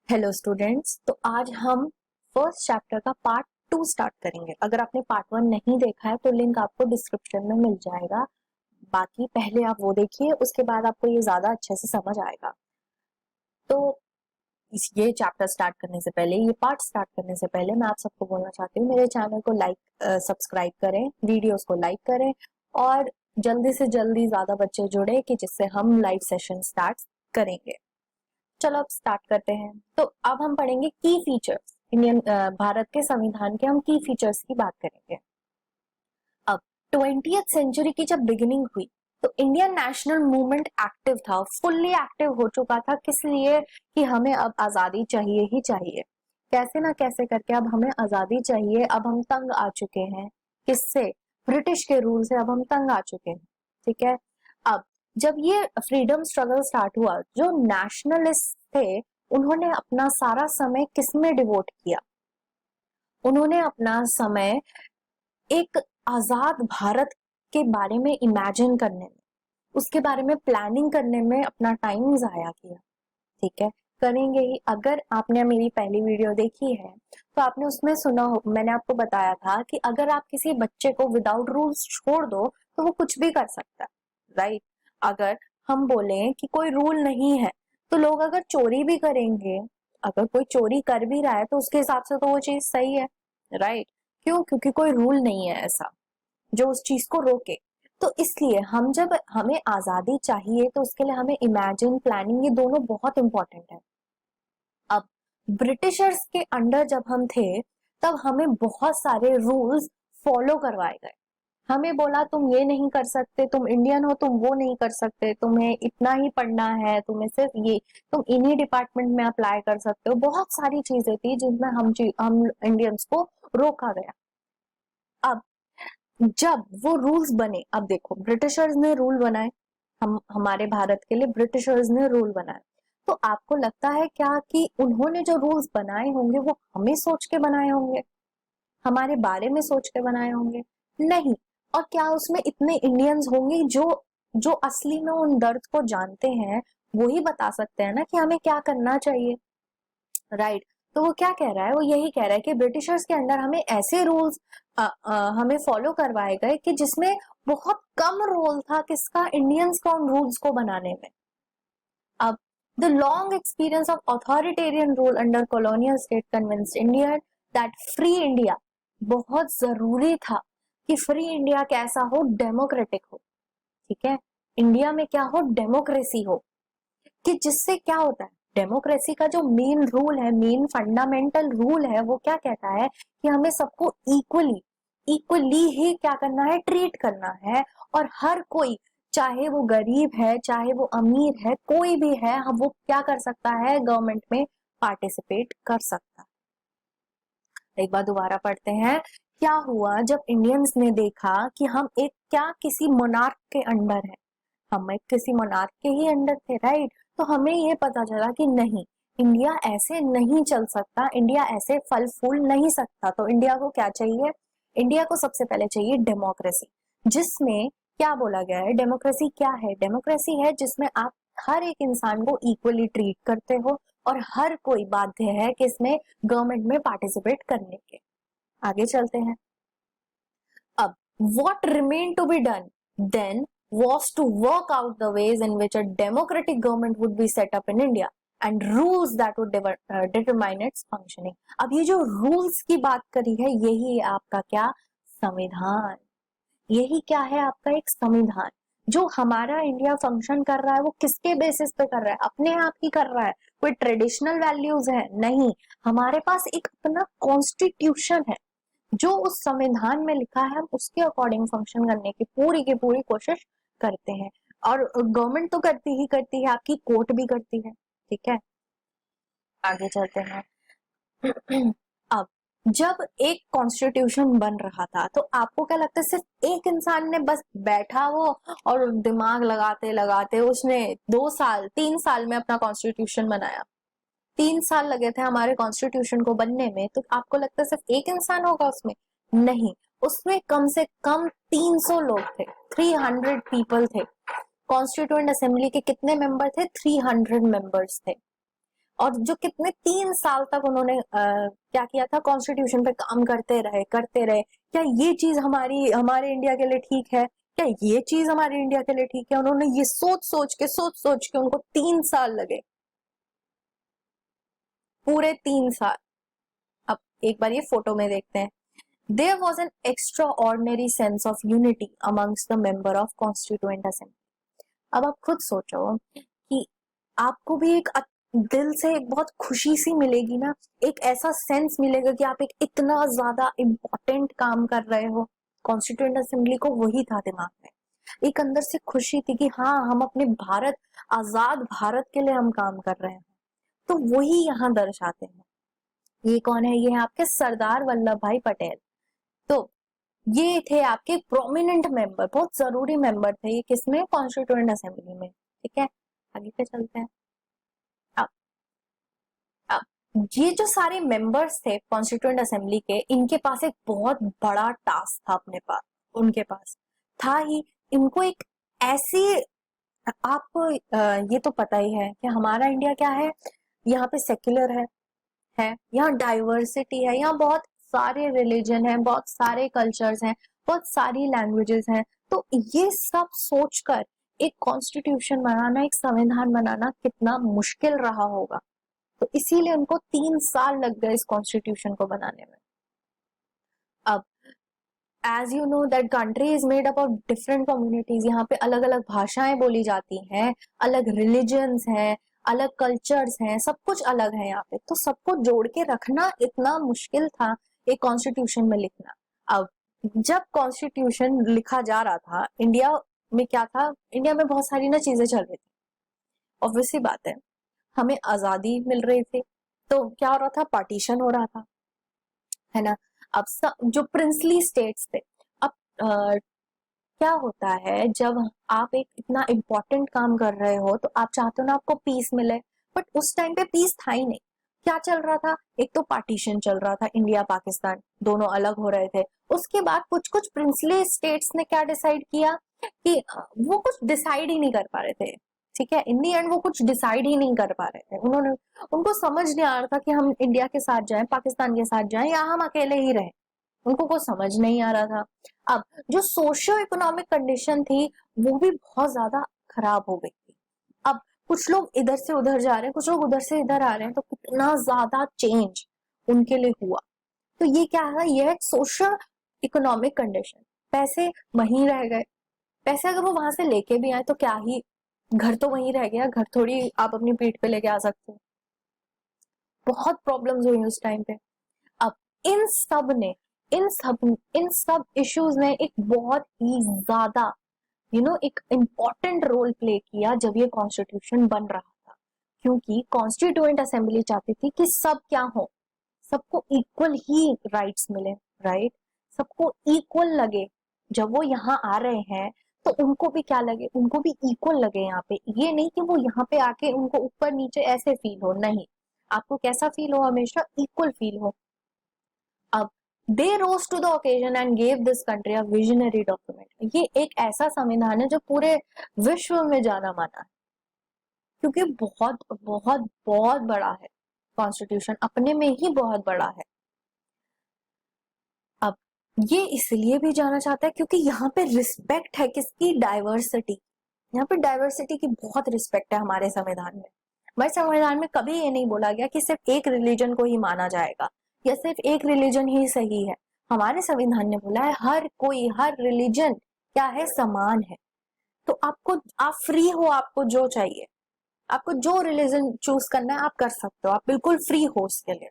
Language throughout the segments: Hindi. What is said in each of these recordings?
हेलो स्टूडेंट्स, तो आज हम फर्स्ट चैप्टर का पार्ट 2 स्टार्ट करेंगे। अगर आपने पार्ट 1 नहीं देखा है तो लिंक आपको डिस्क्रिप्शन में मिल जाएगा। बाकी पहले आप वो देखिए, उसके बाद आपको ये ज्यादा अच्छे से समझ आएगा। तो ये चैप्टर स्टार्ट करने से पहले, ये पार्ट स्टार्ट करने से पहले मैं आप सबको बोलना चाहती हूँ, मेरे चैनल को सब्सक्राइब करें, वीडियोस को लाइक करें और जल्दी से जल्दी ज्यादा बच्चे जुड़े कि जिससे हम लाइव सेशन स्टार्ट करेंगे। चलो अब स्टार्ट करते हैं। तो अब हम पढ़ेंगे की फीचर्स। भारत के संविधान के हम की फीचर्स की बात करेंगे। अब 20th सेंचुरी की जब बिगिनिंग हुई तो इंडियन नेशनल मूवमेंट एक्टिव था, फुल्ली एक्टिव हो चुका था। किस लिए? कि हमें अब आजादी चाहिए ही चाहिए। कैसे ना कैसे करके अब हमें आजादी चाहिए। अब हम तंग आ चुके हैं। किससे? ब्रिटिश के रूल से अब हम तंग आ चुके हैं। ठीक है। अब जब ये फ्रीडम स्ट्रगल स्टार्ट हुआ, जो नेशनलिस्ट थे उन्होंने अपना सारा समय किसमें डिवोट किया? उन्होंने अपना समय एक आजाद भारत के बारे में इमेजिन करने में, उसके बारे में प्लानिंग करने में अपना टाइम जाया किया। ठीक है, करेंगे ही। अगर आपने मेरी पहली वीडियो देखी है तो आपने उसमें सुना हो, मैंने आपको बताया था कि अगर आप किसी बच्चे को विदाउट रूल्स छोड़ दो तो वो कुछ भी कर सकता है, राइट। अगर हम बोले कि कोई रूल नहीं है तो लोग अगर चोरी भी करेंगे, अगर कोई चोरी कर भी रहा है तो उसके हिसाब से तो वो चीज सही है, राइट। क्यों? क्योंकि कोई रूल नहीं है ऐसा जो उस चीज को रोके। तो इसलिए हम जब हमें आजादी चाहिए तो उसके लिए हमें इमेजिन, प्लानिंग, ये दोनों बहुत इंपॉर्टेंट है। अब ब्रिटिशर्स के अंडर जब हम थे तब हमें बहुत सारे रूल्स फॉलो करवाए गए। हमें बोला तुम ये नहीं कर सकते, तुम इंडियन हो, तुम वो नहीं कर सकते, तुम्हें इतना ही पढ़ना है, तुम्हें सिर्फ ये, तुम इन्हीं डिपार्टमेंट में अप्लाई कर सकते हो। बहुत सारी चीजें थी जिनमें हम इंडियंस को रोका गया। अब जब वो रूल्स बने, अब देखो ब्रिटिशर्स ने रूल बनाए, हम हमारे भारत के लिए ब्रिटिशर्स ने रूल बनाए। तो आपको लगता है क्या कि उन्होंने जो रूल्स बनाए होंगे वो हमें सोच के बनाए होंगे, हमारे बारे में सोच के बनाए होंगे? नहीं। और क्या उसमें इतने इंडियंस होंगे जो जो असली में उन दर्द को जानते हैं? वो ही बता सकते हैं ना कि हमें क्या करना चाहिए, राइट। तो वो क्या कह रहा है? वो यही कह रहा है कि ब्रिटिशर्स के अंडर हमें ऐसे रूल्स हमें फॉलो करवाए गए कि जिसमें बहुत कम रोल था किसका? इंडियंस का उन रूल्स को बनाने में। अब the long experience of authoritarian rule under colonial state convinced India that free India, बहुत जरूरी था कि फ्री इंडिया कैसा हो? डेमोक्रेटिक हो। ठीक है, इंडिया में क्या हो? डेमोक्रेसी हो। कि जिससे क्या होता है, डेमोक्रेसी का जो मेन रूल है, मेन फंडामेंटल रूल है, वो क्या कहता है कि हमें सबको इक्वली इक्वली ही क्या करना है? ट्रीट करना है। और हर कोई, चाहे वो गरीब है चाहे वो अमीर है, कोई भी है, हम वो क्या कर सकता है? गवर्नमेंट में पार्टिसिपेट कर सकता है। एक बार दोबारा पढ़ते हैं। क्या हुआ जब इंडियंस ने देखा कि हम एक क्या किसी मोनार्क के अंडर है, हम एक किसी मोनार्क के ही अंडर थे, राइट। तो हमें ये पता चला कि नहीं, इंडिया ऐसे नहीं चल सकता, इंडिया ऐसे फल फूल नहीं सकता। तो इंडिया को क्या चाहिए? इंडिया को सबसे पहले चाहिए डेमोक्रेसी, जिसमें क्या बोला गया है? डेमोक्रेसी क्या है? डेमोक्रेसी है जिसमें आप हर एक इंसान को इक्वली ट्रीट करते हो और हर कोई बाध्य है कि इसमें गवर्नमेंट में पार्टिसिपेट करने के। आगे चलते हैं। अब what remained to be done then was to work out the ways in which a democratic government would be set up in India and rules that would determine its functioning. अब ये जो रूल्स की बात करी है, यही है आपका क्या? संविधान। यही क्या है? आपका एक संविधान। जो हमारा इंडिया फंक्शन कर रहा है वो किसके बेसिस पे कर रहा है? अपने आप ही कर रहा है। कोई ट्रेडिशनल वैल्यूज है? नहीं। हमारे पास एक अपना कॉन्स्टिट्यूशन है, जो उस संविधान में लिखा है हम उसके अकॉर्डिंग फंक्शन करने की पूरी कोशिश करते हैं। और गवर्नमेंट तो करती है, आपकी कोर्ट भी करती है। ठीक है, आगे चलते हैं। अब जब एक कॉन्स्टिट्यूशन बन रहा था तो आपको क्या लगता है? सिर्फ एक इंसान ने बस बैठा वो और दिमाग लगाते लगाते उसने 2 साल 3 साल में अपना कॉन्स्टिट्यूशन बनाया? 3 साल लगे थे हमारे कॉन्स्टिट्यूशन को बनने में। तो आपको लगता है सिर्फ एक इंसान होगा उसमें? नहीं, उसमें कम से कम 300 लोग थे, 300 पीपल थे। कॉन्स्टिट्यूएंट असेंबली के कितने मेंबर थे? 300 मेंबर्स थे। और जो कितने 3 साल तक उन्होंने क्या किया था, कॉन्स्टिट्यूशन पे काम करते रहे। क्या ये चीज हमारे इंडिया के लिए ठीक है, क्या ये चीज हमारे इंडिया के लिए ठीक है? उन्होंने ये सोच सोच के उनको 3 साल लगे, पूरे 3 साल। अब एक बार ये फोटो में देखते हैं। There was an extraordinary sense of unity amongst the member of constituent assembly. अब आप खुद सोचो कि आपको भी एक दिल से एक बहुत खुशी सी मिलेगी ना, एक ऐसा सेंस मिलेगा कि आप एक इतना ज्यादा इम्पोर्टेंट काम कर रहे हो। कॉन्स्टिट्यूएंट असेंबली को वही था दिमाग में, एक अंदर से खुशी थी कि हाँ, हम अपने भारत, आजाद भारत के लिए हम काम कर रहे हैं। तो वही यहाँ दर्शाते हैं। ये कौन है? ये है आपके सरदार वल्लभ भाई पटेल। तो ये थे आपके प्रोमिनेंट मेंबर, बहुत जरूरी मेंबर थे ये किसमें? कॉन्स्टिट्यूएंट असेंबली में। ठीक है, आगे पे चलते हैं। अब अब ये जो सारे मेंबर्स थे कॉन्स्टिट्यूएंट असेंबली के, इनके पास एक बहुत बड़ा टास्क था अपने पास, उनके पास था ही। इनको एक ऐसी, आपको ये तो पता ही है कि हमारा इंडिया क्या है, यहाँ पे सेक्युलर है, यहाँ डाइवर्सिटी है, यहाँ बहुत सारे रिलीजन हैं, बहुत सारे कल्चर्स हैं, बहुत सारी लैंग्वेजेस हैं। तो ये सब सोचकर एक कॉन्स्टिट्यूशन बनाना, एक संविधान बनाना कितना मुश्किल रहा होगा। तो इसीलिए उनको 3 साल लग गए इस कॉन्स्टिट्यूशन को बनाने में। अब as you know that country is made up of different communities. यहाँ पे अलग अलग भाषाएं बोली जाती हैं, अलग रिलीजन्स हैं, अलग कल्चर्स हैं, सब कुछ अलग है यहाँ पे। तो सबको जोड़ के रखना इतना मुश्किल था एक कॉन्स्टिट्यूशन में लिखना। अब जब कॉन्स्टिट्यूशन लिखा जा रहा था, इंडिया में क्या था, इंडिया में बहुत सारी ना चीजें चल रही थी। ऑब्वियसली बात है, हमें आजादी मिल रही थी, तो क्या हो रहा था, पार्टीशन हो रहा था, है ना। अब जो प्रिंसली स्टेट्स थे, अब क्या होता है, जब आप एक इतना इम्पोर्टेंट काम कर रहे हो तो आप चाहते हो ना आपको पीस मिले, बट उस टाइम पे पीस था ही नहीं। क्या चल रहा था, एक तो पार्टीशन चल रहा था, इंडिया पाकिस्तान दोनों अलग हो रहे थे। उसके बाद कुछ कुछ प्रिंसली स्टेट्स ने क्या डिसाइड किया कि वो कुछ डिसाइड ही नहीं कर पा रहे थे। ठीक है, इन दी एंड वो कुछ डिसाइड ही नहीं कर पा रहे थे। उन्होंने, उनको समझ नहीं आ रहा था कि हम इंडिया के साथ जाएं, पाकिस्तान के साथ जाएं, या हम अकेले ही रहें। उनको कुछ समझ नहीं आ रहा था। अब जो सोशियो इकोनॉमिक कंडीशन थी वो भी बहुत ज्यादा खराब हो गई थी। अब कुछ लोग इधर से उधर जा रहे हैं, कुछ लोग उधर से इधर आ रहे हैं, तो कितना ज्यादा चेंज उनके लिए हुआ। तो ये क्या है, ये है सोशल इकोनॉमिक कंडीशन। पैसे वहीं रह गए, पैसे अगर वो वहां से लेके भी आए तो क्या ही, घर तो वहीं रह गया, घर थोड़ी आप अपनी पीठ पे लेके आ सकते हो। बहुत प्रॉब्लम्स हुई उस टाइम पे। अब इन सब ने, इन सब इश्यूज ने एक बहुत ही ज्यादा एक इम्पोर्टेंट रोल प्ले किया जब ये कॉन्स्टिट्यूशन बन रहा था। क्योंकि कॉन्स्टिट्यूएंट असेंबली चाहती थी कि सब क्या हो, सबको इक्वल ही राइट्स मिले, राइट, सबको इक्वल लगे। जब वो यहाँ आ रहे हैं तो उनको भी क्या लगे, उनको भी इक्वल लगे यहाँ पे। ये नहीं कि वो यहाँ पे आके उनको ऊपर नीचे ऐसे फील हो, नहीं, आपको कैसा फील हो, हमेशा इक्वल फील हो। अब they rose to the occasion and gave this country a visionary document. ये एक ऐसा संविधान है जो पूरे विश्व में जाना माना है, क्योंकि बहुत बहुत बहुत बड़ा है। कॉन्स्टिट्यूशन अपने में ही बहुत बड़ा है। अब ये इसलिए भी जाना चाहता है क्योंकि यहाँ पे रिस्पेक्ट है किसकी, डाइवर्सिटी। यहाँ पे डाइवर्सिटी की बहुत रिस्पेक्ट है हमारे संविधान में। हमारे संविधान में कभी ये नहीं बोला गया कि सिर्फ एक रिलीजन को ही माना जाएगा या सिर्फ एक रिलीजन ही सही है। हमारे संविधान ने बोला है हर कोई, हर रिलीजन क्या है, समान है। तो आपको, आप फ्री हो, आपको जो चाहिए, आपको जो रिलीजन चूज करना है आप कर सकते हो, आप बिल्कुल फ्री हो उसके लिए।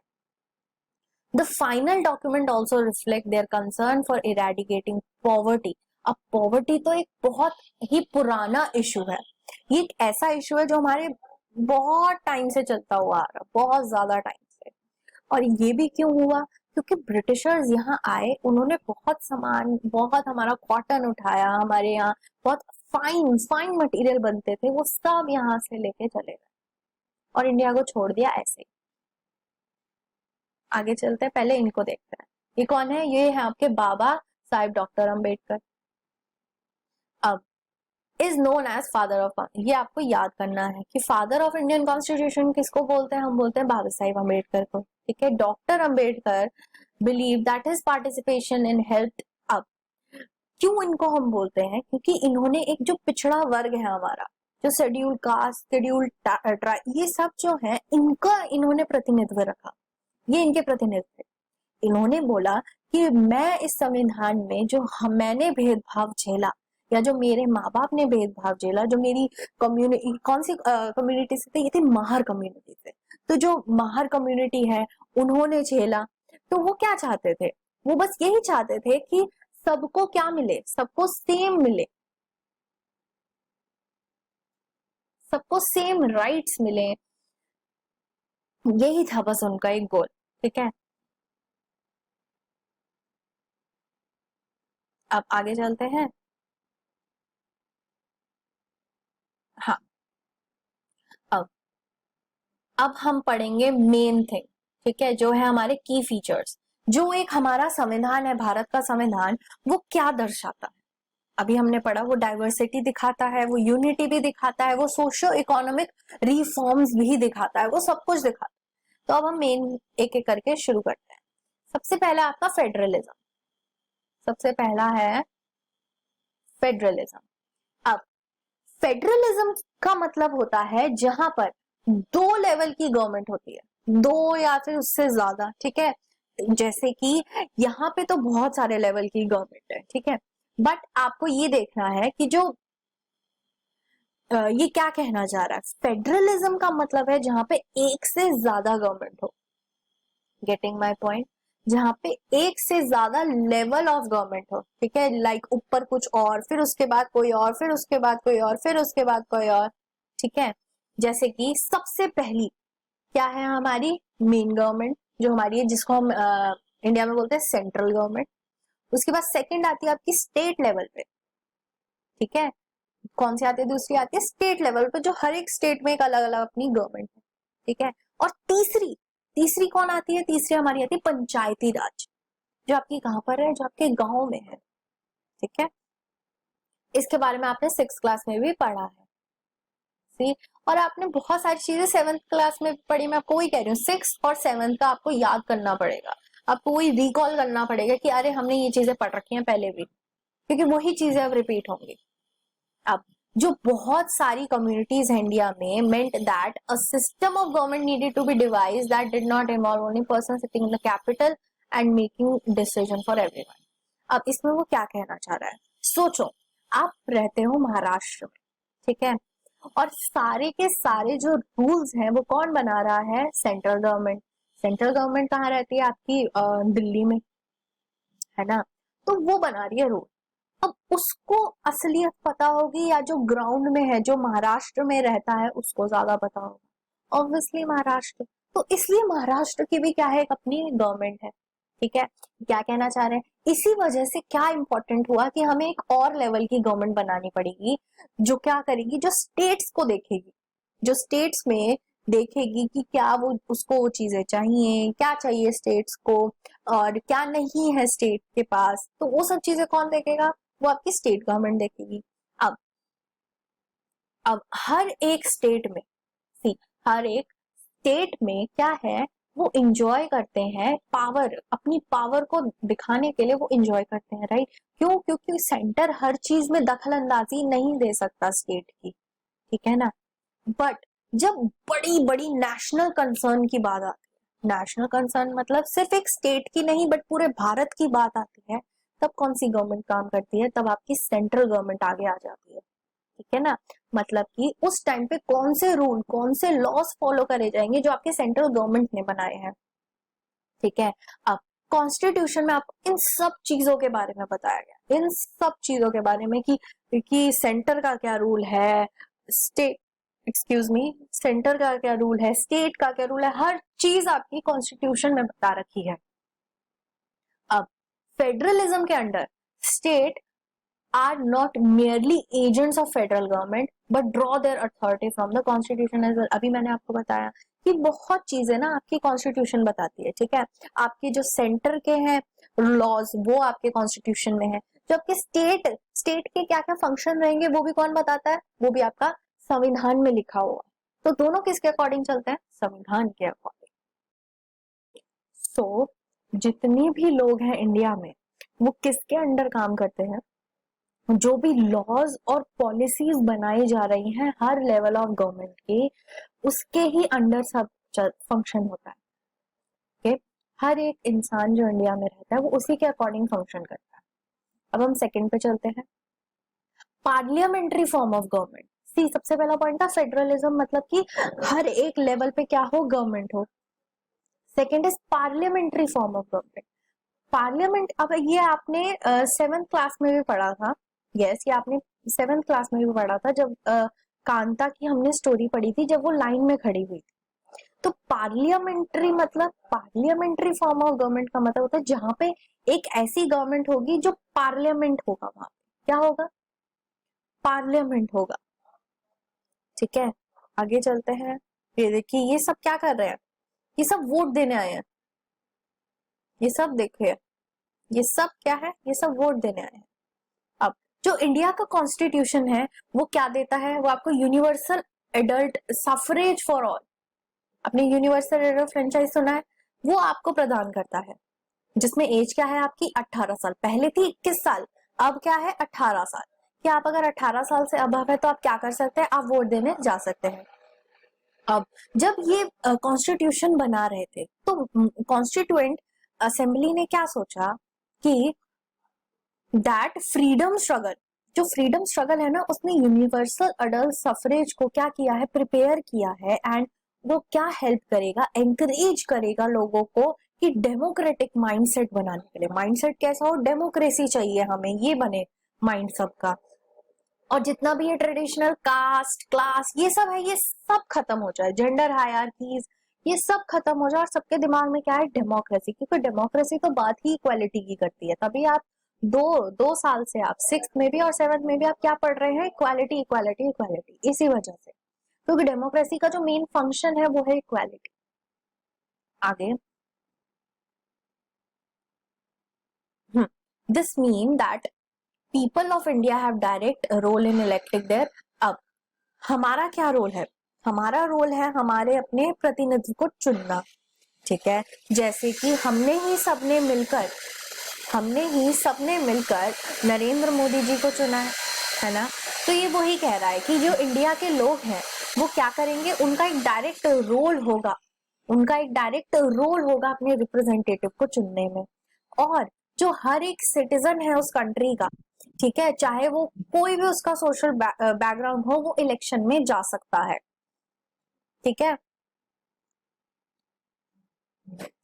The final document also reflect their concern for eradicating poverty. अब पॉवर्टी तो एक बहुत ही पुराना इशू है, ये एक ऐसा इशू है जो हमारे बहुत टाइम से चलता हुआ आ रहा, बहुत ज्यादा टाइम से। और ये भी क्यों हुआ, क्योंकि ब्रिटिशर्स यहाँ आए, उन्होंने बहुत सामान, बहुत हमारा कॉटन उठाया, हमारे यहाँ बहुत फाइन फाइन मटेरियल बनते थे, वो सब यहाँ से लेके चले गए और इंडिया को छोड़ दिया ऐसे ही। आगे चलते हैं, पहले इनको देखते हैं। ये कौन है, ये है आपके बाबा साहेब डॉक्टर अंबेडकर। अब is known as father of, ये आपको याद करना है कि फादर ऑफ इंडियन कॉन्स्टिट्यूशन किसको बोलते हैं, हम बोलते हैं बाबा साहेब अम्बेडकर को, ठीक है। Doctor Ambedkar believe that his participation in health up, क्यों इनको हम बोलते हैं, क्योंकि इन्होंने एक जो पिछड़ा वर्ग है हमारा, जो शेड्यूल कास्ट, शेड्यूल ट्राइब, ये सब जो है इनका इन्होंने प्रतिनिधित्व रखा, ये इनके प्रतिनिधित्व थे। इन्होंने बोला कि मैं इस संविधान में जो मैंने भेदभाव झेला, या जो मेरे माँ बाप ने भेदभाव झेला, जो मेरी कम्युनिटी, कौन सी कम्युनिटी से थे, ये थी महार कम्युनिटी से, तो जो महार कम्युनिटी है उन्होंने झेला, तो वो क्या चाहते थे, वो बस यही चाहते थे कि सबको क्या मिले, सबको सेम मिले, सबको सेम राइट्स मिले, यही था बस उनका एक गोल, ठीक है। अब आगे चलते हैं। हाँ, अब अब हम पढ़ेंगे मेन थिंग, ठीक है, जो है हमारे की फीचर्स, जो एक हमारा संविधान है, भारत का संविधान, वो क्या दर्शाता है। अभी हमने पढ़ा वो डाइवर्सिटी दिखाता है, वो यूनिटी भी दिखाता है, वो सोशियो इकोनॉमिक रिफॉर्म्स भी दिखाता है, वो सब कुछ दिखाता है। तो अब हम मेन एक एक करके शुरू करते हैं। सबसे पहला आपका फेडरलिज्म, सबसे पहला है फेडरलिज्म। अब फेडरलिज्म का मतलब होता है जहां पर दो लेवल की गवर्नमेंट होती है, दो या फिर उससे ज्यादा, ठीक है। जैसे कि यहाँ पे तो बहुत सारे लेवल की गवर्नमेंट है, ठीक है, बट आपको ये देखना है कि जो ये क्या कहना चाह रहा है, फेडरलिज्म का मतलब है जहां पे एक से ज्यादा गवर्नमेंट हो, गेटिंग माय पॉइंट, जहां पे एक से ज्यादा लेवल ऑफ गवर्नमेंट हो, ठीक है, लाइक ऊपर कुछ और, फिर उसके बाद कोई और, फिर उसके बाद कोई और, फिर उसके बाद कोई और, ठीक है। जैसे कि सबसे पहली क्या है हमारी मेन गवर्नमेंट जो हमारी है, जिसको हम इंडिया में बोलते हैं सेंट्रल गवर्नमेंट। उसके बाद सेकंड आती है आपकी स्टेट लेवल पे, ठीक है। कौन सी आती है, दूसरी आती है स्टेट लेवल पे, जो हर एक स्टेट में एक अलग अलग अपनी गवर्नमेंट है, ठीक है। और तीसरी, तीसरी कौन आती है, तीसरी हमारी आती है पंचायती राज, जो आपकी कहां पर है, जो आपके गांव में है, ठीक है। इसके बारे में आपने 6th क्लास में भी पढ़ा है, सी। और आपने बहुत सारी चीजें 7th क्लास में पढ़ी, मैं आपको वही कह रही हूँ, 6th और 7th का आपको याद करना पड़ेगा, आपको वही रिकॉल करना पड़ेगा कि अरे हमने ये चीजें पढ़ रखी हैं पहले भी, क्योंकि वही चीजें अब रिपीट होंगी। अब जो बहुत सारी कम्युनिटीज है इंडिया में, meant that a system of government needed to be devised that did not involve only person sitting in the capital and making decision for everyone. अब इसमें वो क्या कहना चाह रहा है, सोचो आप रहते हो महाराष्ट्र में, ठीक है, और सारे के सारे जो रूल्स हैं वो कौन बना रहा है, सेंट्रल गवर्नमेंट। सेंट्रल गवर्नमेंट कहाँ रहती है आपकी, दिल्ली में, है ना, तो वो बना रही है रूल। अब उसको असलियत पता होगी या जो ग्राउंड में है, जो महाराष्ट्र में रहता है, उसको ज्यादा पता होगा, ऑब्वियसली महाराष्ट्र। तो इसलिए महाराष्ट्र की भी क्या है, एक अपनी गवर्नमेंट है, ठीक है। क्या कहना चाह रहे हैं, इसी वजह से क्या इंपॉर्टेंट हुआ कि हमें एक और लेवल की गवर्नमेंट बनानी पड़ेगी, जो क्या करेगी, जो स्टेट्स को देखेगी, जो स्टेट्स में देखेगी कि क्या वो उसको वो चीजें चाहिए, क्या चाहिए स्टेट्स को, और क्या नहीं है स्टेट के पास, तो वो सब चीजें कौन देखेगा, वो आपकी स्टेट गवर्नमेंट देखेगी। अब अब हर एक स्टेट में, सी, हर एक स्टेट में क्या है, वो इंजॉय करते हैं पावर, अपनी पावर को दिखाने के लिए वो इंजॉय करते हैं, राइट। क्यों, क्योंकि सेंटर हर चीज में दखल अंदाजी नहीं दे सकता स्टेट की, ठीक है ना। बट जब बड़ी बड़ी नेशनल कंसर्न की बात आती है, नेशनल कंसर्न मतलब सिर्फ एक स्टेट की नहीं बट पूरे भारत की बात आती है, तब कौन सी गवर्नमेंट काम करती है, तब आपकी सेंट्रल गवर्नमेंट आगे आ जाती है, ठीक है ना। मतलब कि उस टाइम पे कौन से रूल, कौन से लॉस फॉलो करे जाएंगे जो आपके सेंट्रल गवर्नमेंट ने बनाए हैं, ठीक है। अब कॉन्स्टिट्यूशन में आपको इन सब चीजों के बारे में बताया गया, इन सब चीजों के बारे में कि सेंटर का क्या रूल है, स्टेट, एक्सक्यूज मी, सेंटर का क्या रूल है, स्टेट का क्या रूल है, हर चीज आपकी कॉन्स्टिट्यूशन में बता रखी है। अब फेडरलिज्म के under state are not merely agents of federal government but draw their authority from the constitution as well। अभी मैंने आपको बताया कि बहुत चीजें ना आपकी कॉन्स्टिट्यूशन बताती है, ठीक है। आपके जो सेंटर के हैं लॉज वो आपके कॉन्स्टिट्यूशन में है, जबकि स्टेट स्टेट के क्या क्या फंक्शन रहेंगे वो भी कौन बताता है, वो भी आपका संविधान में लिखा हुआ। तो दोनों किसके अकॉर्डिंग चलते हैं, संविधान के अकॉर्डिंग। सो जितने भी लोग हैं इंडिया में वो किसके अंडर काम करते हैं, जो भी लॉज और पॉलिसीज बनाई जा रही हैं हर लेवल ऑफ गवर्नमेंट के, उसके ही अंडर सब फंक्शन होता है। ओके, हर एक इंसान जो इंडिया में रहता है वो उसी के अकॉर्डिंग फंक्शन करता है। अब हम सेकंड पे चलते हैं, पार्लियामेंट्री फॉर्म ऑफ गवर्नमेंट। सी सबसे पहला पॉइंट था फेडरलिज्म, मतलब कि हर एक लेवल पे क्या हो, गवर्नमेंट हो। Second is parliamentary form of government. Parliament, अब ये आपने 7th क्लास में भी पढ़ा था। यस, ये आपने 7th क्लास में भी पढ़ा था, जब कांता की हमने स्टोरी पढ़ी थी, जब वो लाइन में खड़ी हुई थी। तो पार्लियामेंट्री मतलब, पार्लियामेंट्री फॉर्म ऑफ गवर्नमेंट का मतलब होता है जहां पे एक ऐसी गवर्नमेंट होगी जो पार्लियामेंट होगा, वहां पे क्या होगा, पार्लियामेंट होगा। ठीक है, आगे चलते हैं। ये देखिए ये सब क्या कर रहे हैं, ये सब वोट देने आए हैं। ये सब देखिए, ये सब क्या है, ये सब वोट देने आए हैं। अब जो इंडिया का कॉन्स्टिट्यूशन है वो क्या देता है, वो आपको universal adult suffrage for all, अपने यूनिवर्सल एडल्ट फ्रेंचाइज सुना है, वो आपको प्रदान करता है, जिसमें एज क्या है आपकी 18 साल, पहले थी 21 साल, अब क्या है 18 साल। कि आप अगर 18 साल से अबव है तो आप क्या कर सकते हैं, आप वोट देने जा सकते हैं। अब जब ये कॉन्स्टिट्यूशन बना रहे थे तो कॉन्स्टिट्यूएंट असेंबली ने क्या सोचा कि दैट फ्रीडम स्ट्रगल, जो फ्रीडम स्ट्रगल है ना, उसने यूनिवर्सल अडल्ट सफरेज को क्या किया है, प्रिपेयर किया है। एंड वो क्या हेल्प करेगा, एंकरेज करेगा लोगों को कि डेमोक्रेटिक माइंडसेट बनाने के लिए। माइंडसेट कैसा हो, डेमोक्रेसी चाहिए हमें, ये बने माइंड सबका। और जितना भी ये ट्रेडिशनल कास्ट क्लास ये सब है, ये सब खत्म हो जाए, जेंडर हायरार्कीज ये सब खत्म हो जाए, और सबके दिमाग में क्या है, डेमोक्रेसी। क्योंकि डेमोक्रेसी तो बात ही इक्वालिटी की करती है। तभी आप दो साल से आप 6th में भी और 7th में भी आप क्या पढ़ रहे हैं, इक्वालिटी इक्वालिटी इक्वालिटी, इसी वजह से, क्योंकि डेमोक्रेसी का जो मेन फंक्शन है वो है इक्वालिटी। आगे, this mean that people of India have direct role in electing their. अब हमारा क्या रोल है, हमारा रोल है हमारे अपने प्रतिनिधि को चुनना। ठीक है, जैसे कि हमने ही सबने मिलकर नरेंद्र मोदी जी को चुना है ना। तो ये वही कह रहा है कि जो इंडिया के लोग हैं वो क्या करेंगे, उनका एक डायरेक्ट रोल होगा, अपने रिप्रेजेंटेटिव को चुनने में। और जो हर एक सिटीजन है उस कंट्री का, ठीक है, चाहे वो कोई भी उसका सोशल बैकग्राउंड हो, वो इलेक्शन में जा सकता है। ठीक है,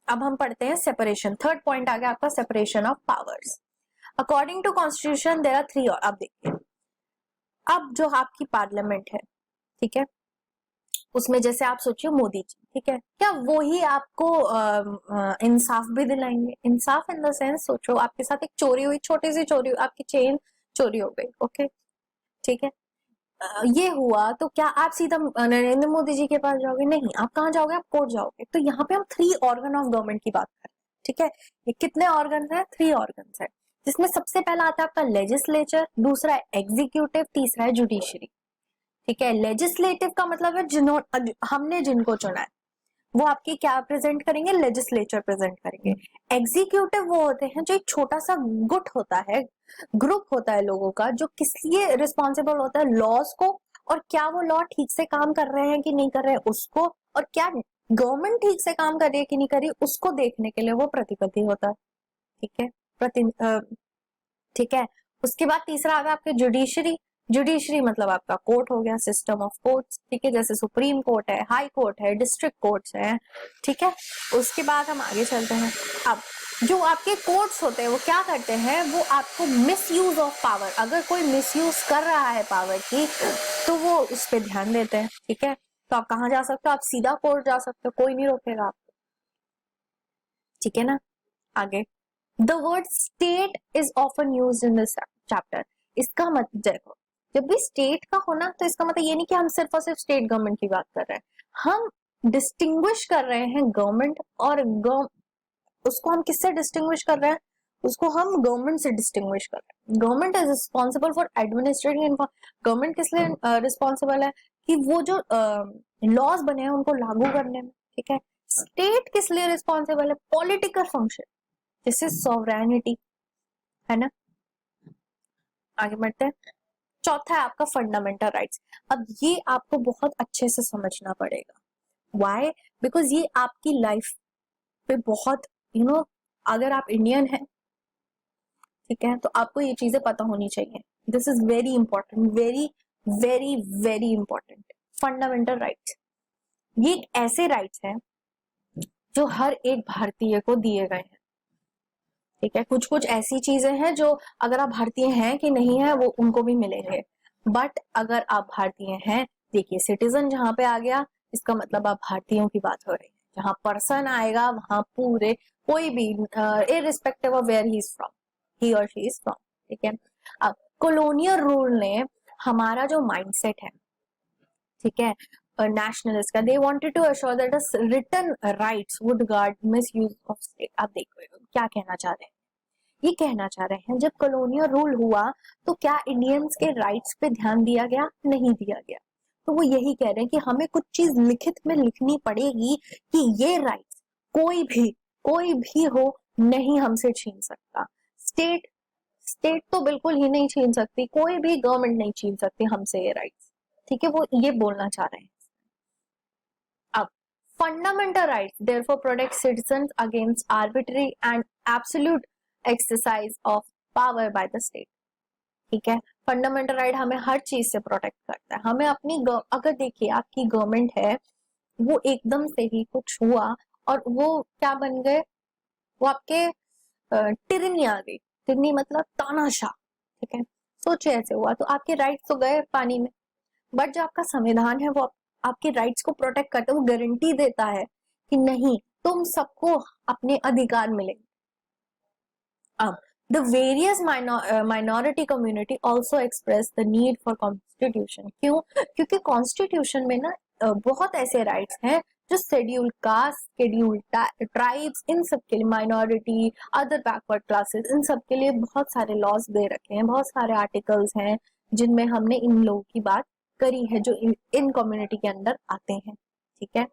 अब हम पढ़ते हैं सेपरेशन। थर्ड पॉइंट आ गया आपका, separation of powers. According to constitution there are 3। और अब देखिए, अब जो आपकी पार्लियामेंट है, ठीक है, उसमें जैसे आप सोचिए मोदी जी, ठीक है, क्या वो ही आपको इंसाफ भी दिलाएंगे? इंसाफ इन द सेंस, सोचो आपके साथ एक चोरी हुई, छोटी सी चोरी, आपकी चेन चोरी हो गई, ओके, ठीक है, ये हुआ तो क्या आप सीधा नरेंद्र मोदी जी के पास जाओगे? नहीं, आप कहाँ जाओगे, आप कोर्ट जाओगे। तो यहाँ पे हम 3 ऑर्गन ऑफ गवर्नमेंट की बात कर रहे हैं। ठीक है, ये कितने ऑर्गन है, 3 ऑर्गन है, जिसमें सबसे पहला आता है आपका लेजिस्लेचर, दूसरा है एग्जीक्यूटिव, तीसरा है जुडिशरी। ठीक है, लेजिस्लेटिव का मतलब है हमने जिनको चुना है वो आपके क्या प्रेजेंट करेंगे, लेजिस्लेचर प्रेजेंट करेंगे। एग्जीक्यूटिव वो होते हैं जो एक छोटा सा गुट होता है, ग्रुप होता है लोगों का, जो किस लिए रिस्पॉन्सिबल होता है, लॉज को, और क्या वो लॉ ठीक से काम कर रहे हैं कि नहीं कर रहे हैं उसको, और क्या गवर्नमेंट ठीक से काम कर रही है कि नहीं कर रही उसको देखने के लिए वो प्रतिपत्ति होता है। ठीक है, ठीक है, उसके बाद तीसरा आ गया आपके जुडिशरी। जुडिशरी मतलब आपका कोर्ट हो गया, सिस्टम ऑफ कोर्ट्स। ठीक है, जैसे सुप्रीम कोर्ट है, हाई कोर्ट है, डिस्ट्रिक्ट कोर्ट्स है। ठीक है, उसके बाद हम आगे चलते हैं। अब जो आपके कोर्ट्स होते हैं वो क्या करते हैं, वो आपको मिसयूज ऑफ पावर, अगर कोई मिसयूज कर रहा है पावर की तो वो उस पर ध्यान देते हैं। ठीक है, तो आप कहाँ जा सकते हो, आप सीधा कोर्ट जा सकते हो, कोई नहीं रोकेगा आपको। ठीक है ना, आगे, the word state is often used in this chapter. इसका मतलब देखो, जब भी स्टेट का होना तो इसका मतलब ये नहीं कि हम सिर्फ और सिर्फ स्टेट गवर्नमेंट की बात कर रहे हैं, हम डिस्टिंग्विश कर रहे हैं गवर्नमेंट और उसको हम किससे डिस्टिंग्विश कर रहे हैं, उसको हम गवर्नमेंट से डिस्टिंग्विश कर रहे हैं। Government is responsible for administrating. Government किस लिए रिस्पॉन्सिबल है कि वो जो लॉज बने हैं उनको लागू करने में, ठीक है। स्टेट किस लिए रिस्पॉन्सिबल है? Political function, this is sovereignty, है ना। आगे बढ़ते हैं। चौथा है आपका फंडामेंटल राइट्स। अब ये आपको बहुत अच्छे से समझना पड़ेगा। व्हाई? बिकॉज ये आपकी लाइफ पे बहुत अगर आप इंडियन हैं, ठीक है, तो आपको ये चीजें पता होनी चाहिए। This is very important, very very very important. Fundamental rights ये एक ऐसे राइट्स हैं जो हर एक भारतीय को दिए गए हैं, ठीक है। कुछ कुछ ऐसी चीजें हैं जो अगर आप भारतीय हैं कि नहीं है वो उनको भी मिलेंगे, बट अगर आप भारतीय हैं, देखिए सिटीजन जहां पे आ गया इसका मतलब आप भारतीयों की बात हो रही है। जहां पर्सन आएगा वहां पूरे कोई भी irrespective of where he is from, he और शी इज फ्रॉम, ठीक है। अब कॉलोनियल रूल ने हमारा जो माइंडसेट है, ठीक है, नेशनलिस्ट का, they wanted to assure that written rights would guard misuse of state. आप देखो क्या कहना चाह रहे हैं। ये कहना चाह रहे हैं जब कॉलोनियल रूल हुआ तो क्या इंडियंस के राइट्स पे ध्यान दिया गया? नहीं दिया गया। तो वो यही कह रहे हैं कि हमें कुछ चीज लिखित में लिखनी पड़ेगी कि ये राइट्स कोई भी हो नहीं हमसे छीन सकता। स्टेट तो बिल्कुल ही नहीं छीन सकती, कोई भी गवर्नमेंट नहीं छीन सकती हमसे ये राइट्स, ठीक है। वो ये बोलना चाह रहे हैं। अब fundamental rights therefore protect citizens against arbitrary and absolute exercise of power by the state, ठीक है। फंडामेंटल राइट हमें हर चीज से प्रोटेक्ट करता है। हमें अपनी अगर देखिए आपकी गवर्नमेंट है, वो एकदम से ही कुछ हुआ और वो क्या बन गए, वो आपके टिरनी आ गई। टिरनी मतलब तानाशाह, ठीक है। सोचिए ऐसे हुआ तो आपके राइट्स तो गए पानी में। बट जो आपका संविधान है वो आपके राइट्स को प्रोटेक्ट करता है, वो गारंटी देता है कि नहीं तुम सबको अपने अधिकार मिलेंगे। अब the various minority community also express the need for constitution. क्यों? क्योंकि कॉन्स्टिट्यूशन में ना बहुत ऐसे राइट्स हैं जो शेड्यूल कास्ट, शेड्यूल ट्राइब्स, इन सब के लिए, माइनॉरिटी, अदर बैकवर्ड क्लासेस, इन सब के लिए बहुत सारे लॉज दे रखे हैं, बहुत सारे आर्टिकल्स हैं जिनमें हमने इन लोगों की बात करी है जो इन कम्युनिटी के अंदर आते हैं, ठीक है।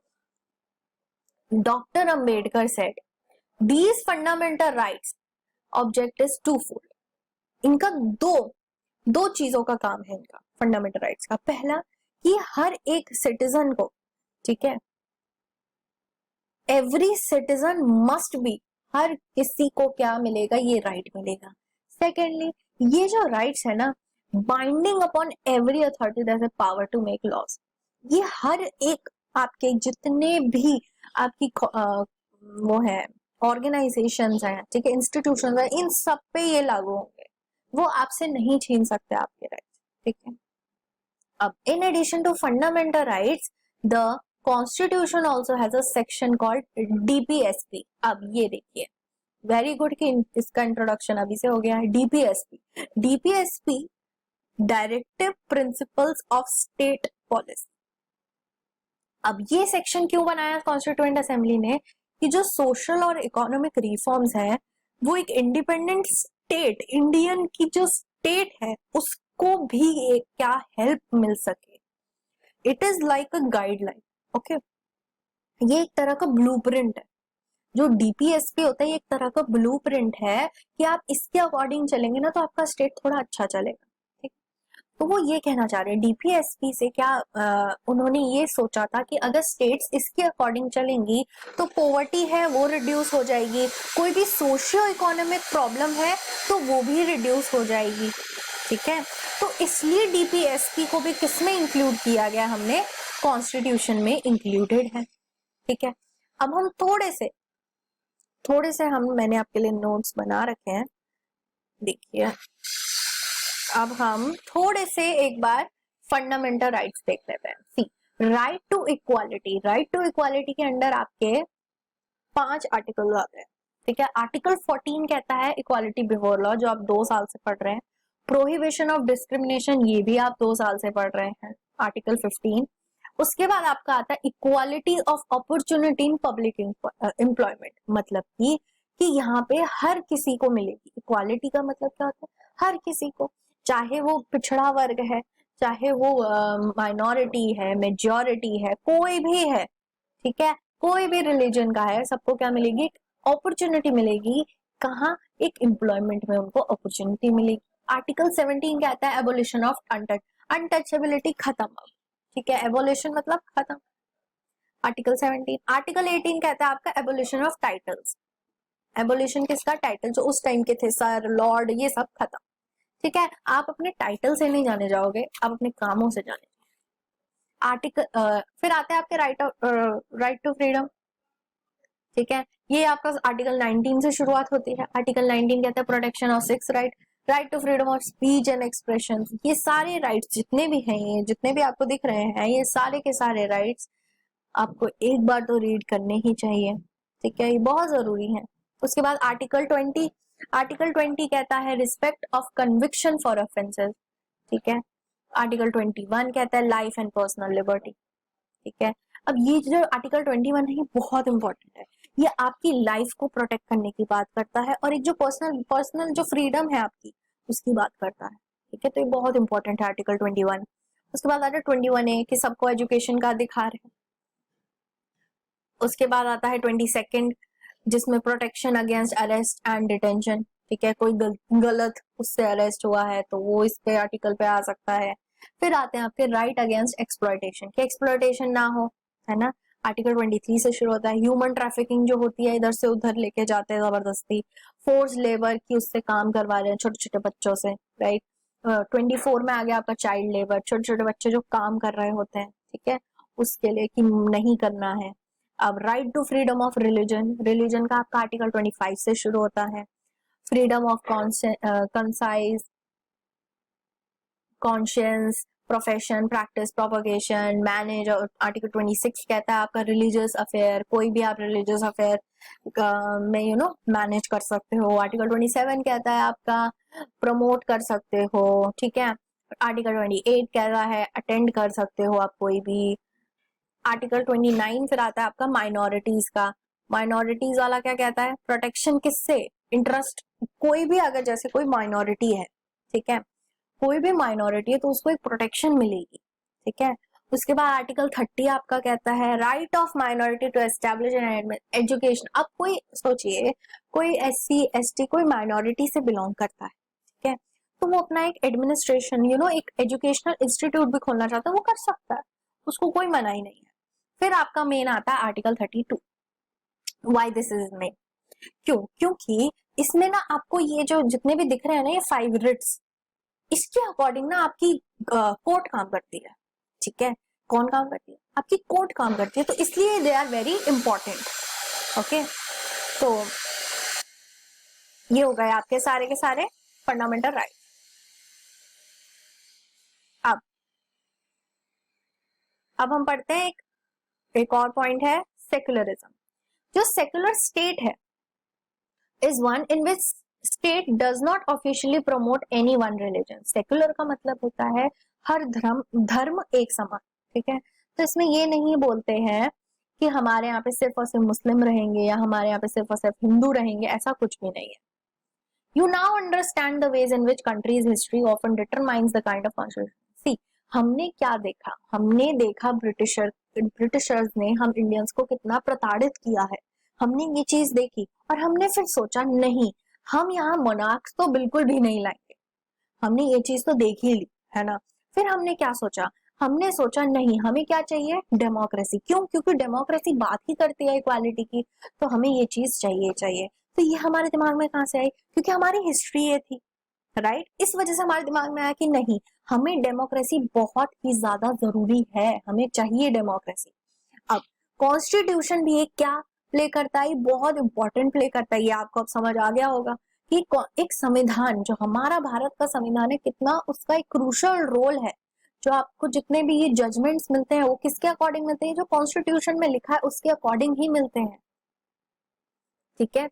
Doctor Ambedkar said these fundamental rights object is twofold. इनका दो चीजों का काम है इनका फंडामेंटल राइट्स का। पहला कि हर एक सिटीजन को, ठीक है, एवरी सिटीजन मस्ट बी, हर किसी को क्या मिलेगा? ये राइट मिलेगा। सेकेंडली ये जो राइट्स है ना, binding upon every authority that has power to make laws. ये हर एक आपके जितने भी आपकी वो है ऑर्गेनाइजेशंस हैं, ठीक है, इंस्टीट्यूशंस हैं, इन सब पे ये लागू होंगे। वो आपसे नहीं छीन सकते आपके राइट्स, ठीक है। अब in addition to fundamental rights the constitution also has a section called DPSP. अब ये देखिए, वेरी गुड कि इसका इंट्रोडक्शन अभी से हो गया है। DPSP directive principles of state policy. अब ये सेक्शन क्यों बनाया कॉन्स्टिट्यूएंट असेंबली ने कि जो सोशल और इकोनॉमिक रिफॉर्म्स हैं वो एक इंडिपेंडेंट स्टेट, इंडियन की जो स्टेट है उसको भी एक क्या हेल्प मिल सके। It is like a guideline, okay. ये एक तरह का ब्लूप्रिंट है। जो डीपीएसपी होता है ये एक तरह का ब्लूप्रिंट है कि आप इसके अकॉर्डिंग चलेंगे ना तो आपका स्टेट थोड़ा अच्छा चलेगा, ठीक। तो वो ये कहना चाह रहे हैं डीपीएसपी से क्या उन्होंने ये सोचा था कि अगर स्टेट्स इसके अकॉर्डिंग चलेंगी तो पॉवर्टी है वो रिड्यूस हो जाएगी, कोई भी सोशियो इकोनॉमिक प्रॉब्लम है तो वो भी रिड्यूस हो जाएगी, ठीक है। तो इसलिए डीपीएसपी को भी किसमें इंक्लूड किया गया? हमने कॉन्स्टिट्यूशन में इंक्लूडेड है, ठीक है। अब हम थोड़े से मैंने आपके लिए नोट्स बना रखे हैं, देखिए। अब हम थोड़े से एक बार फंडामेंटल राइट्स देख लेते हैं। See, right to equality. Right to equality के अंडर आपके 5 आर्टिकल आते हैं, ठीक है। आर्टिकल 14 कहता है इक्वालिटी बिफोर लॉ, जो आप 2 साल से पढ़ रहे हैं। प्रोहिबिशन ऑफ डिस्क्रिमिनेशन, ये भी आप 2 साल से पढ़ रहे हैं, आर्टिकल 15। उसके बाद आपका आता है equality of opportunity in public employment, मतलब कि कि यहाँ पे हर किसी को मिलेगी। इक्वालिटी का मतलब क्या होता है? हर किसी को, चाहे वो पिछड़ा वर्ग है, चाहे वो माइनॉरिटी है, मेजॉरिटी है, कोई भी है, ठीक है, कोई भी रिलीजन का है, सबको क्या मिलेगी? अपॉर्चुनिटी मिलेगी। कहाँ? एक एम्प्लॉयमेंट में उनको अपॉर्चुनिटी मिलेगी। आर्टिकल 17 कहता है एबोलिशन ऑफ अनटचेबिलिटी खत्म। ठीक है, एबोलिशन मतलब खत्म, आर्टिकल 17। आर्टिकल 18 कहता है आपका एबोलिशन ऑफ टाइटल्स। एबोलिशन किसका? टाइटल जो उस टाइम के थे, सर, लॉर्ड, ये सब खत्म। ठीक है, आप अपने टाइटल से नहीं जाने जाओगे, आप अपने कामों से जाने। आर्टिकल फिर आते हैं आपके राइट टू फ्रीडम। ठीक है, ये आपका आर्टिकल 19 से शुरुआत होती है। आर्टिकल 19 कहता है protection of six right, right to freedom of speech and expression. ये सारे राइट्स जितने भी हैं, ये जितने भी आपको दिख रहे हैं, ये सारे के सारे राइट्स आपको एक बार तो रीड करने ही चाहिए। ठीक है, ये बहुत जरूरी है। उसके बाद आर्टिकल 20 कहता है respect of conviction for offences. ठीक है, आर्टिकल 21 कहता है लाइफ एंड पर्सनल लिबर्टी। ठीक है, अब ये जो आर्टिकल 21 है ये बहुत इंपॉर्टेंट है। ये आपकी लाइफ को प्रोटेक्ट करने की बात करता है और एक जो पर्सनल जो फ्रीडम है आपकी, उसकी बात करता है। ठीक है, तो ये बहुत इंपॉर्टेंट है आर्टिकल 21। उसके बाद आता है 21A कि सबको एजुकेशन का अधिकार है। उसके बाद आता है 22 जिसमें protection against arrest and detention. ठीक है, कोई गलत उससे अरेस्ट हुआ है तो वो इसके आर्टिकल पे आ सकता है। फिर आते हैं आपके राइट अगेंस्ट एक्सप्लॉयटेशन, कि एक्सप्लॉयटेशन ना हो, है ना, आर्टिकल 23 से शुरू होता है। ह्यूमन ट्रैफिकिंग जो होती है, इधर से उधर लेके जाते हैं जबरदस्ती, फोर्स लेबर की उससे काम करवा रहे हैं छोटे छोटे बच्चों से, राइट। 24 में आ गया आपका चाइल्ड लेबर, छोटे छोटे बच्चे जो काम कर रहे होते हैं, ठीक है, उसके लिए कि नहीं करना है। अब right to freedom of religion, religion का आपका आर्टिकल 25 से शुरू होता है। Freedom of concise, conscience, profession, practice, propagation, manage. और आर्टिकल 26 कहता है आपका रिलीजियस अफेयर, कोई भी आप रिलीजियस अफेयर में मैनेज कर सकते हो। आर्टिकल 27 कहता है आपका प्रमोट कर सकते हो। ठीक है, आर्टिकल 28 कहता है अटेंड कर सकते हो आप कोई भी। आर्टिकल 29 फिर आता है आपका माइनॉरिटीज का। माइनॉरिटीज वाला क्या कहता है? प्रोटेक्शन किससे? इंटरेस्ट, कोई भी अगर जैसे कोई माइनॉरिटी है, ठीक है, कोई भी माइनॉरिटी है तो उसको एक प्रोटेक्शन मिलेगी। ठीक है, उसके बाद आर्टिकल 30 आपका कहता है right of minority to establish and education. अब कोई सोचिए, कोई SC ST कोई माइनॉरिटी से बिलोंग करता है, ठीक है, तो वो अपना एक एडमिनिस्ट्रेशन एक एजुकेशनल इंस्टीट्यूट भी खोलना चाहता है, वो कर सकता है, उसको कोई मनाही नहीं है। फिर आपका मेन आता है article 32। Why this is main? क्योंकि इसमें ना आपको ये जो जितने भी दिख रहे हैं ना, ये 5 रिट्स, इसके अकॉर्डिंग ना आपकी कोर्ट काम करती है। ठीक है, कौन काम करती है? आपकी कोर्ट काम करती है, तो इसलिए they are very important. Okay, तो ये हो गए आपके सारे के सारे फंडामेंटल राइट। अब हम पढ़ते हैं एक और पॉइंट है सेक्युलरिज्म। जो सेक्युलर स्टेट है is one in which state does not officially promote any one religion. Secular का मतलब होता है हर धर्म एक समान। ठीक है, तो इसमें ये नहीं बोलते हैं कि हमारे यहाँ पे सिर्फ और सिर्फ मुस्लिम रहेंगे या हमारे यहाँ पे सिर्फ और सिर्फ हिंदू रहेंगे, ऐसा कुछ भी नहीं है। You now understand the ways in which country's history often determines the kind of constitution. See, हमने क्या देखा? हमने देखा ब्रिटिशर्स ने हम इंडियंस को कितना प्रताड़ित किया है, हमने ये चीज देखी और हमने फिर सोचा नहीं, हम यहाँ मोनार्क्स तो बिल्कुल भी नहीं लाएंगे। हमने ये चीज तो देख ही ली, है ना। फिर हमने क्या सोचा? हमने सोचा नहीं, हमें क्या चाहिए? डेमोक्रेसी। क्यों? क्योंकि डेमोक्रेसी बात ही करती है इक्वालिटी की, तो हमें ये चीज चाहिए। तो ये हमारे दिमाग में कहाँ से आई? क्योंकि हमारी हिस्ट्री ये थी, राइट। इस वजह से हमारे दिमाग में आया कि नहीं, हमें डेमोक्रेसी बहुत ही ज्यादा जरूरी है, हमें चाहिए डेमोक्रेसी। अब कॉन्स्टिट्यूशन भी एक क्या प्ले करता है? बहुत इंपॉर्टेंट प्ले करता है। ये आपको अब समझ आ गया होगा कि एक संविधान, जो हमारा भारत का संविधान है, कितना उसका एक क्रूशियल रोल है। जो आपको जितने भी ये जजमेंट्स मिलते हैं वो किसके अकॉर्डिंग मिलते हैं? जो कॉन्स्टिट्यूशन में लिखा है उसके अकॉर्डिंग ही मिलते हैं। ठीक है,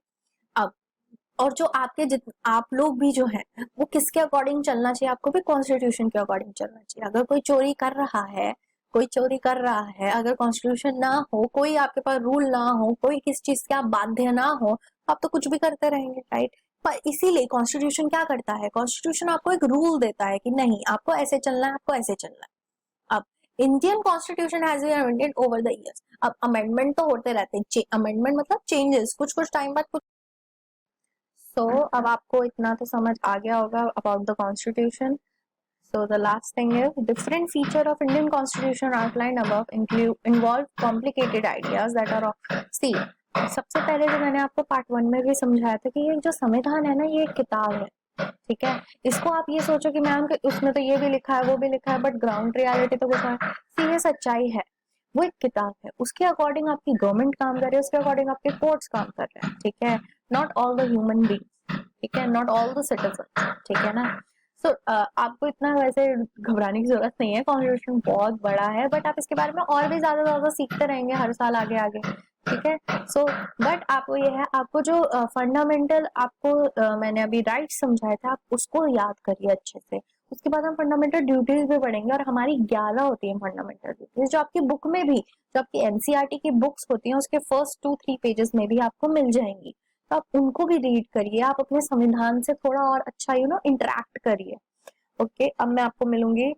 अब और जो आप लोग भी जो है वो किसके अकॉर्डिंग चलना चाहिए? आपको भी कॉन्स्टिट्यूशन के अकॉर्डिंग चलना चाहिए। अगर कोई चोरी कर रहा है, अगर कॉन्स्टिट्यूशन ना हो, कोई आपके पास रूल ना हो, कोई किस चीज के आप बाध्य ना हो, आप तो कुछ भी करते रहेंगे, राइट। पर इसीलिए कॉन्स्टिट्यूशन क्या करता है, कॉन्स्टिट्यूशन आपको एक रूल देता है कि नहीं आपको ऐसे चलना है, आपको ऐसे चलना है। अब Indian constitution has been amended over the years. अब अमेंडमेंट तो होते रहते हैं, अमेंडमेंट मतलब चेंजेस, कुछ कुछ टाइम बाद कुछ। अब आपको इतना तो समझ आ गया होगा about the constitution. So the last thing is different feature of Indian Constitution outlined above involve complicated ideas that are of see। सबसे पहले जो मैंने आपको पार्ट 1 में भी समझाया था कि ये जो संविधान है ना, ये एक किताब है, ठीक है। इसको आप ये सोचो कि मैम उसमें तो ये भी लिखा है वो भी लिखा है, बट ग्राउंड रियलिटी तो कुछ और सी, ये सच्चाई है। वो एक किताब है, उसके अकॉर्डिंग आपकी गवर्नमेंट काम कर रही है, उसके अकॉर्डिंग आपके कोर्ट्स काम कर रहे हैं, ठीक है। Not all the human beings, ठीक है, नॉट ऑल द सिटीजन, ठीक है ना। आपको इतना वैसे घबराने की जरूरत नहीं है, कॉन्स्टिट्यूशन बहुत बड़ा है, बट आप इसके बारे में और भी ज्यादा सीखते रहेंगे हर साल आगे आगे, ठीक है। बट आपको ये है, आपको जो फंडामेंटल आपको मैंने अभी राइट समझाया था, आप उसको याद करिए अच्छे से। उसके बाद हम फंडामेंटल ड्यूटीज भी पढ़ेंगे, और हमारी 11 होती है फंडामेंटल ड्यूटीज, जो आपकी बुक में भी, जो आपकी एनसीईआरटी की बुक्स होती हैं उसके फर्स्ट 2-3 पेजेस में भी आपको मिल जाएंगी। तो आप उनको भी रीड करिए, आप अपने संविधान से थोड़ा और अच्छा इंटरेक्ट करिए। ओके, अब मैं आपको मिलूंगी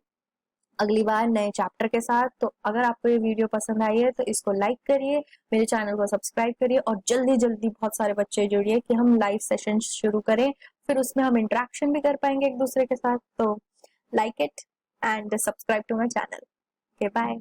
अगली बार नए चैप्टर के साथ। तो अगर आपको ये वीडियो पसंद आई है तो इसको लाइक करिए, मेरे चैनल को सब्सक्राइब करिए, और जल्दी जल्दी बहुत सारे बच्चे जुड़िए कि हम लाइव सेशन शुरू करें, फिर उसमें हम इंटरेक्शन भी कर पाएंगे एक दूसरे के साथ। तो like it and subscribe to my channel. Okay, bye.